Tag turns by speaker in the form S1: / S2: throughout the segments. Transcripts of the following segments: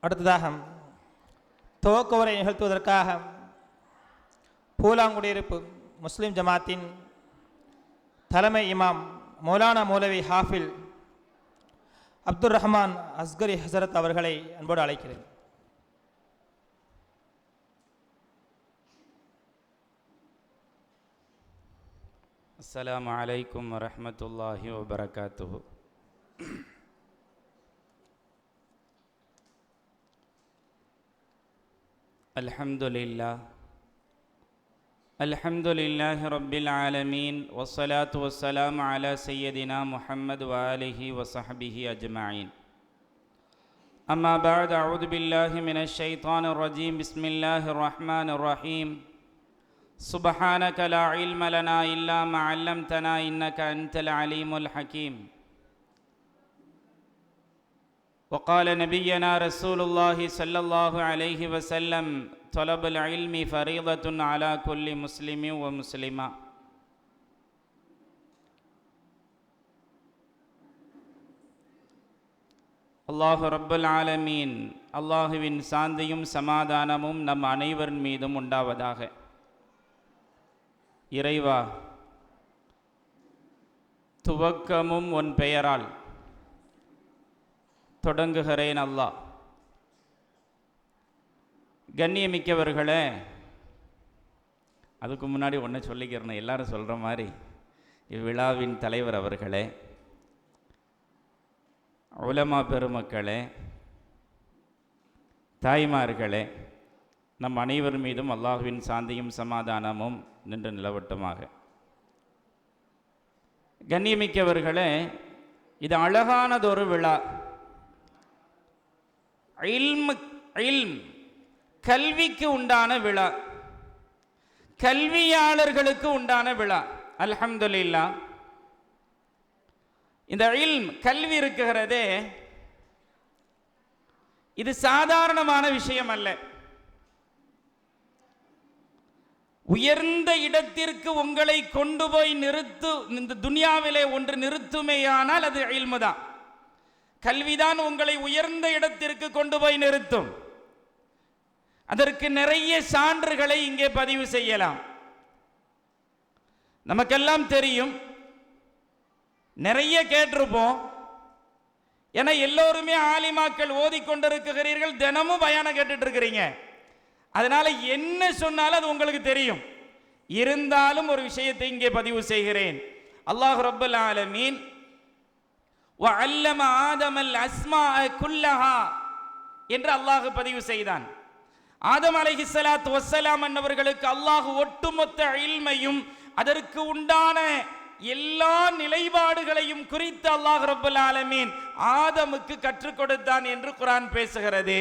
S1: அடுத்ததாக துவக்க உரை நிகழ்த்துவதற்காக பூலாங்குடியிருப்பு முஸ்லிம் ஜமாத்தின் தலைமை இமாம் மௌலானா மௌலவி ஹாஃபில் அப்துல் ரஹ்மான் அஸ்கரி ஹசரத் அவர்களை அன்போடு அழைக்கிறேன்.
S2: அஸ்ஸலாமு அலைக்கும் வரஹ்மத்துல்லாஹி வபரகாத்துஹு. அல்ஹம்துலில்லாஹி ரப்பில் ஆலமீன் வஸ்ஸலாத்து வஸ்ஸலாமு அலா சய்யிதினா முஹம்மது வ ஆலிஹி வ ஸஹ்பிஹி அஜ்மஈன். அம்மா பஅத், அஊது பில்லாஹி மினஷ் ஷைத்தானிர் ரஜீம். பிஸ்மில்லாஹிர் ரஹ்மானிர் ரஹீம். சுப்ஹானக லா இல்ம லனா இல்லா மா அல்லம்தனா இன்னக அன்தல் அலீமுல் ஹகீம். وقال نبينا رسول الله صلى الله عليه وسلم طلب العلم فريضة على كل مسلم ومسلمة. அல்லாஹ் ரப்பல் ஆலமீன் அல்லாஹுவின் சாந்தியும் சமாதானமும் நம் அனைவரின் மீதும் உண்டாவதாக. இறைவா, துவக்கமும் உன் பெயரால் தொடங்குகிறேன். அல்லாஹ், கண்ணியமிக்கவர்களே, அதுக்கு முன்னாடி ஒன்று சொல்லிக்கிறேன், எல்லாரும் சொல்கிற மாதிரி இவ்விழாவின் தலைவர் அவர்களே, உலமா பெருமக்களே, தாய்மார்களே, நம் அனைவர் மீதும் அல்லாஹுவின் சாந்தியும் சமாதானமும் நின்று நிலவட்டுமாக. கண்ணியமிக்கவர்களே, இது அழகானதொரு விழா. கல்விக்கு உண்டான விழா, கல்வியாளர்களுக்கு உண்டான விழா. அல்ஹம்துலில்லாஹ். இந்த கல்வி இருக்குகிறதே, இது சாதாரணமான விஷயம் அல்ல. உயர்ந்த இடத்திற்கு உங்களை கொண்டு போய் இந்த துனியாவிலே ஒன்று நிறுத்துமேயானால் அது இல்மு தான். கல்விதான் உங்களை உயர்ந்த இடத்திற்கு கொண்டு போய் நிறுத்தும். அதற்கு நிறைய சான்றுகளை இங்கே பதிவு செய்யலாம். நமக்கெல்லாம் தெரியும், நிறைய கேட்டிருப்போம். ஏன்னா எல்லோருமே ஆலிமாக்கள் ஓதிக்கொண்டிருக்கிறீர்கள், தினமும் பயானம் கேட்டுட்டு இருக்கிறீங்க. அதனால என்ன சொன்னாலும் அது உங்களுக்கு தெரியும். இருந்தாலும் ஒரு விஷயத்தை இங்கே பதிவு செய்கிறேன். அல்லாஹ் ரப்பல் ஆலமீன் வஅல்லம ஆதமல் அஸ்மாஅ குல்லஹா என்று அல்லாஹ் பதிவு செய்தான். ஆதம் அலைஹிஸ்ஸலாத்து வஸ்ஸலாம் என்பவர்களுக்கு அல்லாஹ் ஒட்டுமொத்த இல்மையும் அதற்கு உண்டான எல்லா நிலைப்பாடுகளையும் குறித்து அல்லாஹ் ரப்பல் ஆலமீன் ஆதமுக்கு கற்றுக் கொடுத்தான் என்று குர்ஆன் பேசுகிறது.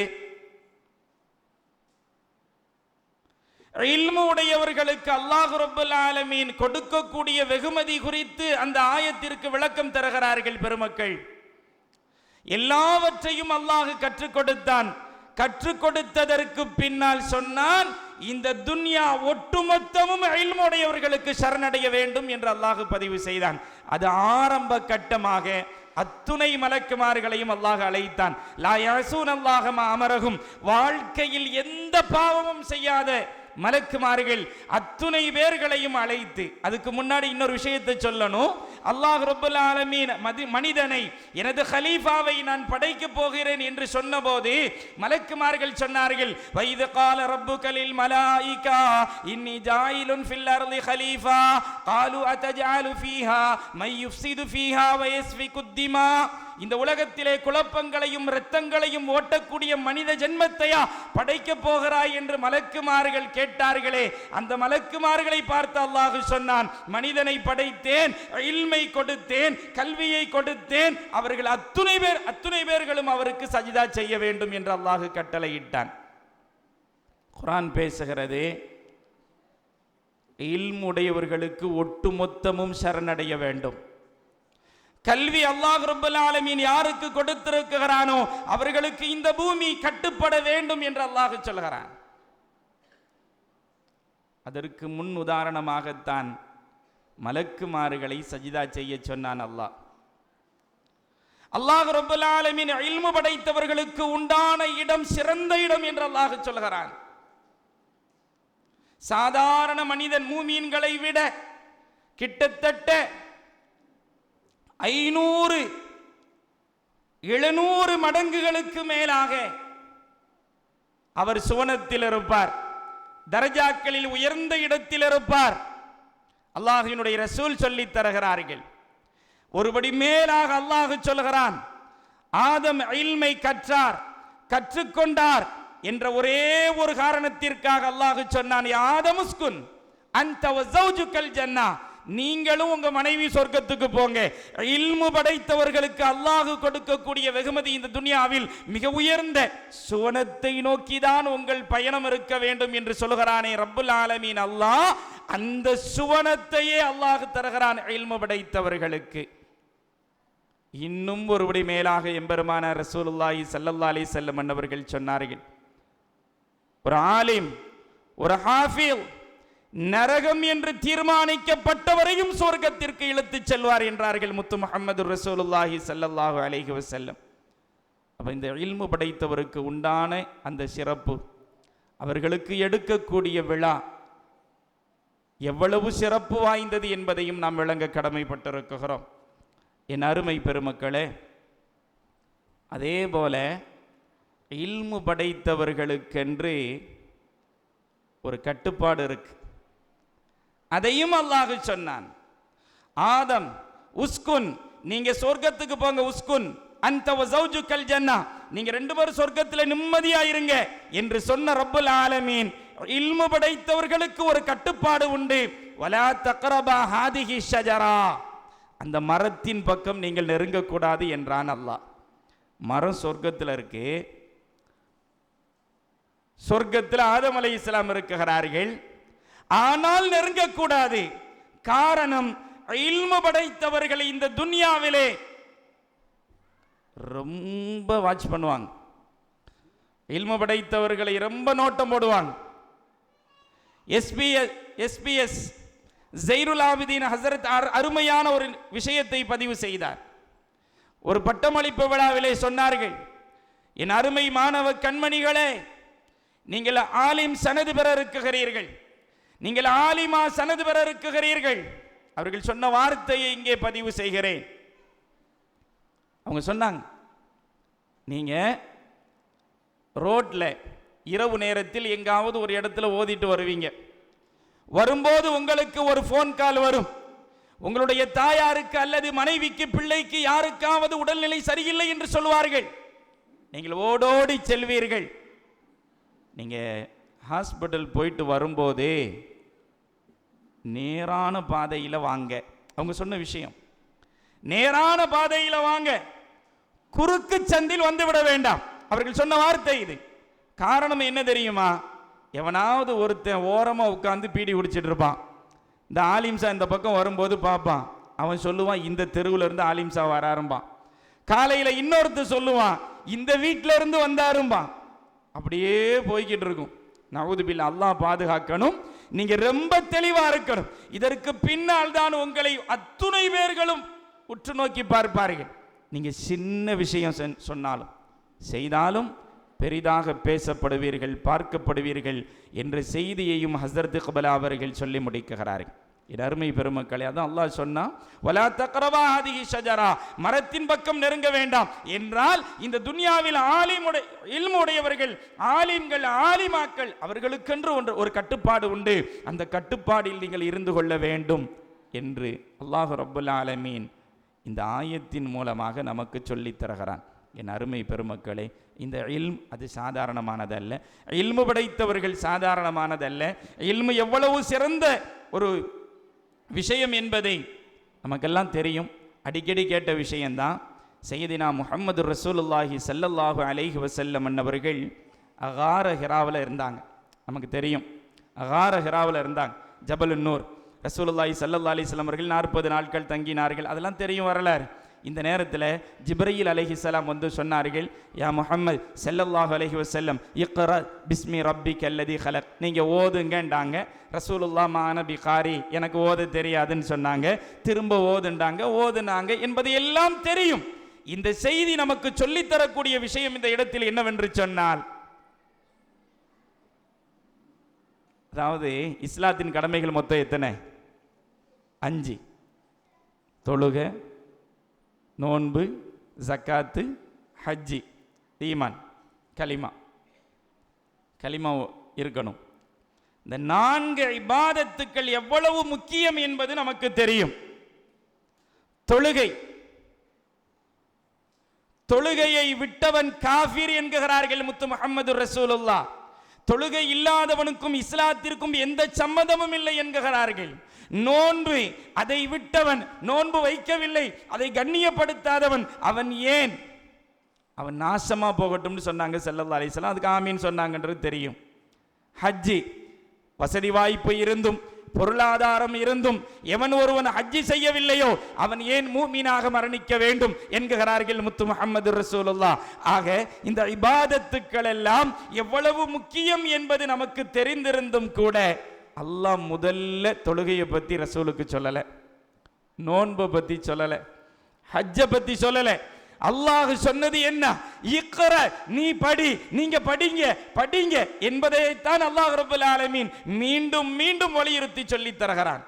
S2: இல்மு உடையவர்களுக்கு அல்லாஹ் ரப்பல் ஆலமீன் கொடுக்கக்கூடிய வெகுமதி குறித்து அந்த ஆயத்திற்கு விளக்கம் தருகிறார்கள் பெருமக்கள். எல்லாவற்றையும் அல்லாஹ் கற்றுக் கொடுத்தான். கற்றுக் கொடுத்ததற்கு பின்னால் சொன்னான், இந்த துன்யா ஒட்டுமொத்தமும் இல்மு உடையவர்களுக்கு சரணடைய வேண்டும் என்று அல்லாஹ் பதிவு செய்தான். அது ஆரம்ப கட்டமாக அத்துணை மலக்குமார்களையும் அல்லாஹ் அழைத்தான். லா யஸூன் அல்லாஹ மா அமரஹும், வாழ்க்கையில் எந்த பாவமும் செய்யாத மலக்குமார்கள் அத்துணை பேர்களையும் அழைத்து, அதுக்கு முன்னாடி இன்னொரு விஷயத்தை சொல்லணும். அல்லாஹ் ரப்பல் ஆலமீன் மனிதனை எனது கலீஃபாவை நான் படைக்க போகிறேன் என்று சொன்னபோது மலக்குமார்கள் சொன்னார்கள், வைது கால ரப்புக லில் மலாயிகா இன்னி ஜாயிலுன் ஃபில் அர்தி கலீஃபா காலு அத்தஜஅலு ஃபீஹா மை யுஃப்ஸிது ஃபீஹா வ யஸ்ஃபிகு திமா. இந்த உலகத்திலே குழப்பங்களையும் இரத்தங்களையும் ஓட்டக்கூடிய மனித ஜென்மத்தையா படைக்க போகிறாய் என்று மலக்குமார்கள் கேட்டார்களே, அந்த மலக்குமார்களை பார்த்து அல்லாஹ் சொன்னான், மனிதனை படைத்தேன், இல்மை கொடுத்தேன், கல்வியை கொடுத்தேன், அவர்கள் அத்துணை பேர்களும் அவருக்கு சஜிதா செய்ய வேண்டும் என்று அல்லாஹ் கட்டளையிட்டான். குர்ஆன் பேசுகிறது, இல்முடையவர்களுக்கு ஒட்டுமொத்தமும் சரணடைய வேண்டும். கல்வி அல்லாஹ் ரப்பல் ஆலமீன் யாருக்கு கொடுத்திருக்கிறானோ அவர்களுக்கு இந்த பூமி கட்டுப்பட வேண்டும் என்று அல்லாஹ் சொல்கிறான். அதற்கு முன் உதாரணமாகத்தான் மலக்குமார்களை சஜிதா செய்ய சொன்னான் அல்லாஹ். அல்லாஹ் ரப்பல் ஆலமீன் இல்மு படைத்தவர்களுக்கு உண்டான இடம் சிறந்த இடம் என்று அல்லாஹ் சொல்கிறான். சாதாரண மனிதன் மூமீன்களை விட கிட்டத்தட்ட 500-700 மடங்குகளுக்கு மேலாக அவர் சுவனத்தில் இருப்பார், தரஜாக்களில் உயர்ந்த இடத்தில் இருப்பார். அல்லாஹ்வினுடைய ரசூல் சொல்லித் தருகிறார்கள். ஒருபடி மேலாக அல்லாஹ் சொல்கிறான், ஆதம் இல்மை கற்றார், கற்றுக்கொண்டார் என்ற ஒரே ஒரு காரணத்திற்காக அல்லாஹ் சொன்னான், ஆதம் உஸ்குன் அன்த வ ஸௌஜுகல் ஜன்னா, நீங்களும் உங்க மனைவி சொர்க்கத்துக்கு போங்க. இல்மு படைத்தவர்களுக்கு அல்லாஹ் கொடுக்கக்கூடிய வெகுமதி இந்த துனியாவில் மிக உயர்ந்த சுவனத்தை நோக்கிதான் உங்கள் பயணம் இருக்க வேண்டும் என்று சொல்கிறானே ரப்புல் ஆலமீன் அல்லாஹ். அந்த சுவனத்தையே அல்லாஹ் தருகிறான் இல்மு படைத்தவர்களுக்கு. இன்னும் ஒருபடி மேலாக எம்பெருமானார் ரசூலுல்லாஹி ஸல்லல்லாஹு அலைஹி வஸல்லம் அவர்கள் சொன்னார்கள், ஒரு ஆலிம், ஒரு ஹாஃபில் நரகம் என்று தீர்மானிக்கப்பட்டவரையும் சொர்க்கத்திற்கு இழுத்துச் செல்வார் என்றார்கள் முத்து முஹம்மது ரசூலுல்லாஹி ஸல்லல்லாஹு அலைஹி வஸல்லம். அப்ப இந்த இல்மு படைத்தவருக்கு உண்டான அந்த சிறப்பு, அவர்களுக்கு எடுக்கக்கூடிய விழா எவ்வளவு சிறப்பு வாய்ந்தது என்பதையும் நாம் விளங்க கடமைப்பட்டிருக்கிறோம். என் அருமை பெருமக்களே, அதே போல இல்மு படைத்தவர்களுக்கென்று ஒரு கட்டுப்பாடு இருக்கு. அதையும் அல்லாஹ் சொன்னான், ஆதம் உஸ்குன், நீங்க சொர்க்கத்துக்கு போங்க, உஸ்குன் அன்த வ ஸௌஜுகல் ஜன்னா, நீங்க ரெண்டு பேரும் சொர்க்கத்தில் நிம்மதியா இருங்க என்று சொன்ன ரப்புல் ஆலமீன் இல்மு படைத்தவர்களுக்கு ஒரு கட்டுப்பாடு உண்டு. வலா தக்ரபா ஹாதிஹி ஷஜரா, அந்த மரத்தின் பக்கம் நீங்கள் நெருங்கக்கூடாது என்றான் அல்லாஹ். மரம் சொர்க்கத்தில் இருக்கு, சொர்க்கத்தில் ஆதம் அலைஹிஸ்ஸலாம் இருக்கிறார்கள், ஆனால் நெருங்கக்கூடாது. காரணம், இல்மு படைத்தவர்களை இந்த துன்யாவிலே ரொம்ப வாட்ச் பண்ணுவாங்க, இல்மு படைத்தவர்களை ரொம்ப நோட்டம் போடுவாங்க. எஸ்பிஎஸ் ஜெய்ருல் ஆபிதீன் ஹஸரத் அருமையான ஒரு விஷயத்தை பதிவு செய்தார். ஒரு பட்டமளிப்பு விழாவிலே சொன்னார்கள், என் அருமை மாணவ கண்மணிகளே, நீங்கள் ஆலிம் சனது பெற இருக்குகிறீர்கள், நீங்கள் ஆலிமா சனது பெற இருக்குகிறீர்கள். அவர்கள் சொன்ன வார்த்தையை இங்கே பதிவு செய்கிறேன். அவங்க சொன்னாங்க, நீங்க ரோட்ல இரவு நேரத்தில் எங்காவது ஒரு இடத்துல ஓதிட்டு வருவீங்க, வரும்போது உங்களுக்கு ஒரு போன் கால் வரும், உங்களுடைய தாயாருக்கு அல்லது மனைவிக்கு பிள்ளைக்கு யாருக்காவது உடல்நிலை சரியில்லை என்று சொல்வார்கள். நீங்கள் ஓடோடி செல்வீர்கள். நீங்க ஹாஸ்பிட்டல் போயிட்டு வரும்போது நேரான பாதையில் வாங்க. அவங்க சொன்ன விஷயம், நேரான பாதையில் வாங்க, குறுக்கு சந்தில் வந்து விட வேண்டாம். அவர்கள் சொன்ன வார்த்தை இது. காரணம் என்ன தெரியுமா? எவனாவது ஒருத்தன் ஓரமா உட்கார்ந்து பீடி குடிச்சிட்டு இருப்பான், இந்த ஆலிம்சா இந்த பக்கம் வரும்போது பார்ப்பான், அவன் சொல்லுவான் இந்த தெருவில் இருந்து ஆலிம்சா வராரும்பான். காலையில இன்னொருத்தர் சொல்லுவான் இந்த வீட்டில இருந்து வந்தாரும்பான். அப்படியே போய்கிட்டு இருக்கும். நஊது பில்லாஹ், அல்லாஹ் பாதுகாக்கணும். நீங்க ரொம்ப தெளிவா இருக்கணும். இதற்கு பின்னால் தான் உங்களை அத்துணை பேர்களும் உற்று நோக்கி பார்ப்பார்கள். நீங்க சின்ன விஷயம் சொன்னாலும் செய்தாலும் பெரிதாக பேசப்படுவீர்கள், பார்க்கப்படுவீர்கள் என்ற செய்தியையும் ஹஸ்ரத் இக்பால் அவர்கள் சொல்லி முடிக்கிறார்கள். என் அருமை பெருமக்களே, அதான் அல்லாஹ் சொன்னா, வலா தக்ரபா ஹாதிஹி ஷஜரா, மரத்தின் பக்கம் நெருங்க வேண்டாம் என்றால் இந்த துன்யாவில் இல்முடையவர்கள், ஆலிம்கள், ஆலிமாக்கள், அவர்களுக்கென்று ஒரு கட்டுப்பாடு உண்டு. அந்த கட்டுப்பாடில் நீங்கள் இருந்து கொள்ள வேண்டும் என்று அல்லாஹ் ரப்புல் ஆலமீன் இந்த ஆயத்தின் மூலமாக நமக்கு சொல்லித் தருகிறான். என் அருமை பெருமக்களே, இந்த இல்ம் அது சாதாரணமானதல்ல, இல்மு படைத்தவர்கள் சாதாரணமானதல்ல. இல்மு எவ்வளவு சிறந்த ஒரு விஷயம் என்பதை நமக்கெல்லாம் தெரியும். அடிக்கடி கேட்ட விஷயம்தான். சையதினா முஹம்மது ரசூலுல்லாஹி ஸல்லல்லாஹு அலைஹி வஸல்லம் அவர்கள் அகார ஹிராவில் இருந்தாங்க. நமக்கு தெரியும், அகார ஹிராவில் இருந்தாங்க. ஜபலுன் நூர் ரசூலுல்லாஹி ஸல்லல்லாஹு அலைஹி வஸல்லம் அவர்கள் 40 நாட்கள் தங்கினார்கள். அதெல்லாம் தெரியும் வரலாறு. இந்த நேரத்தில் ஜிப்ரீல் அலைஹிஸ்ஸலாம் வந்து சொன்னார்கள், யா முஹம்மது ஸல்லல்லாஹு அலைஹி வஸல்லம் இக்ரா பிஸ்மி ரப்பிக அல்லதி ஹலக், நீங்கள் ஓதுங்கண்டாங்க. ரசூலுல்லாஹ் மா அன பிகாரி, எனக்கு ஓத தெரியாதுன்னு சொன்னாங்க. திரும்ப ஓதுண்டாங்க, ஓதுனாங்க என்பது எல்லாம் தெரியும். இந்த செய்தி நமக்கு சொல்லித்தரக்கூடிய விஷயம் இந்த இடத்தில் என்னவென்று சொன்னால், அதாவது இஸ்லாத்தின் கடமைகள் மொத்தம் எத்தனை? 5. தொழுகை, நோன்பு, ஜக்காத்து, ஹஜ்ஜி, ஈமான், கலிமா. கலிமா இருக்கணும். இந்த 4 இபாதத்துக்கள் எவ்வளவு முக்கியம் என்பது நமக்கு தெரியும். தொழுகையை விட்டவன் காஃபிர் என்கிறார்கள் முத்து முஹம்மது ரசூலுல்லாஹ். தொழுகை இல்லாதவனுக்கும் இஸ்லாத்திற்கும் எந்த சம்மதமும் இல்லை என்கிறார்கள். நோன்பு, அதை விட்டவன், நோன்பு வைக்கவில்லை, அதை கண்ணியப்படுத்தாதவன், அவன் ஏன் அவன் நாசமா போகட்டும்னு சொன்னாங்க ஸல்லல்லாஹு அலைஹி வஸல்லம். அதுக்கு ஆமீன் சொன்னாங்கன்றது தெரியும். ஹஜ்ஜி, வசதி வாய்ப்பு இருந்தும் பொருளாதாரம் இருந்தும் எவன் ஒருவன் ஹஜ்ஜி செய்யவில்லையோ அவன் ஏன் மூமினாக மரணிக்க வேண்டும் என்கிறார்கள் முத்து முஹம்மது ரசூலுல்லாஹ். ஆக இந்த இபாதத்துக்கள் எல்லாம் எவ்வளவு முக்கியம் என்பது நமக்கு தெரிந்திருந்தும் கூட அல்லாஹ் முதல்ல தொழுகையை பத்தி ரசூலுக்கு சொல்லல, நோன்பை பத்தி சொல்லல, ஹஜ்ஜை பத்தி சொல்லல. அல்லாஹ் சொன்னது என்ன? இக்ர, நீ படி, நீங்க படிங்க என்பதைத்தான் அல்லாஹ் ரப்பல் ஆலமீன் மீண்டும் மீண்டும் வலியுறுத்தி சொல்லித் தருகிறான்.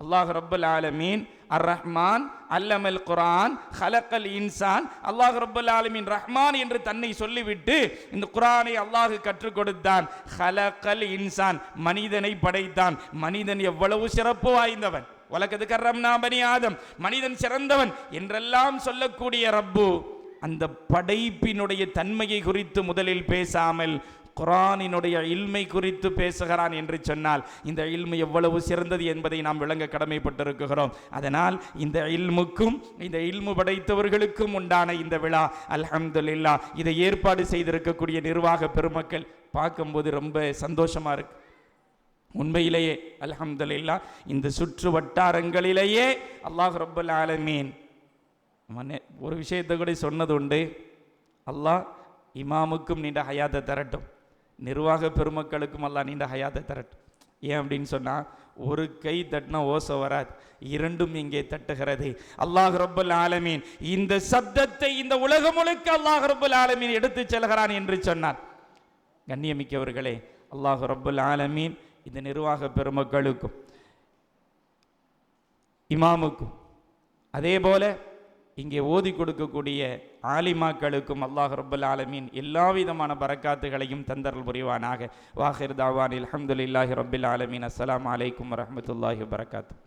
S2: அல்லாஹ் ரப்பல் ஆலமீன் அர் ரஹ்மான் அல்லமல் குர்ஆன் ஹலக்கல் இன்சான். அல்லாஹ் ரப்பல் ஆலமீன் ரஹ்மான் என்று தன்னை சொல்லிவிட்டு இந்த குர்ஆனை அல்லாஹ் கற்றுக் கொடுத்தான். ஹலக்கல் இன்சான், மனிதனை படைத்தான். மனிதன் எவ்வளவு சிறப்பு வாய்ந்தவன். வலக்கது கர்ரம்னா பனி ஆதம், மனிதன் சிறந்தவன் என்றெல்லாம் சொல்லக்கூடிய ரப்பு அந்த படைப்பினுடைய தன்மையை குறித்து முதலில் பேசாமல் குர்ஆனினுடைய இல்மை குறித்து பேசுகிறான் என்று சொன்னால் இந்த இல்மு எவ்வளவு சிறந்தது என்பதை நாம் விளங்க கடமைப்பட்டிருக்கிறோம். அதனால் இந்த இல்முக்கும் இந்த இல்மு படைத்தவர்களுக்கும் உண்டான இந்த விழா அல்ஹம்துலில்லாஹ், இதை ஏற்பாடு செய்திருக்கக்கூடிய நிர்வாக பெருமக்கள் பார்க்கும்போது ரொம்ப சந்தோஷமா இருக்கு. உண்மையிலேயே அல்ஹம்துலில்லாஹ் இந்த சுற்று வட்டாரங்களிலேயே அல்லாஹ் ரப்பல் ஆலமீன் ஒரு விஷயத்தை கூட சொன்னது உண்டு. அல்லாஹ் இமாமுக்கும் நீண்ட ஹயாத்தை தரட்டும், நிர்வாக பெருமக்களுக்கும் அல்லாஹ் நீண்ட ஹயாத்தை தரட்டும். ஏன் அப்படின்னு சொன்னால், ஒரு கை தட்டினா ஓசை வராது, இரண்டும் இங்கே தட்டுகிறது. அல்லாஹ் ரப்பல் ஆலமீன் இந்த சப்தத்தை இந்த உலகம் முழுக்க அல்லாஹ் ரப்பல் ஆலமீன் எடுத்து செல்கிறான் என்று சொன்னார். கண்ணியமிக்கவர்களே, அல்லாஹ் ரப்பல் ஆலமீன் இந்த நிர்வாக பெருமக்களுக்கும் இமாமுக்கும் அதே போல இங்கே ஓதி கொடுக்கக்கூடிய ஆலிமாக்களுக்கும் அல்லாஹ் ரப்பல் ஆலமீன் எல்லா விதமான பரக்காத்துகளையும் தந்தரல் புரிவானாக. வாஹிர் தாவானில் அல்ஹம்துலில்லாஹி ரப்பில் ஆலமீன். அஸ்ஸலாமு அலைக்கும் வரஹ்மத்துல்லாஹி வபரகாத்துஹு.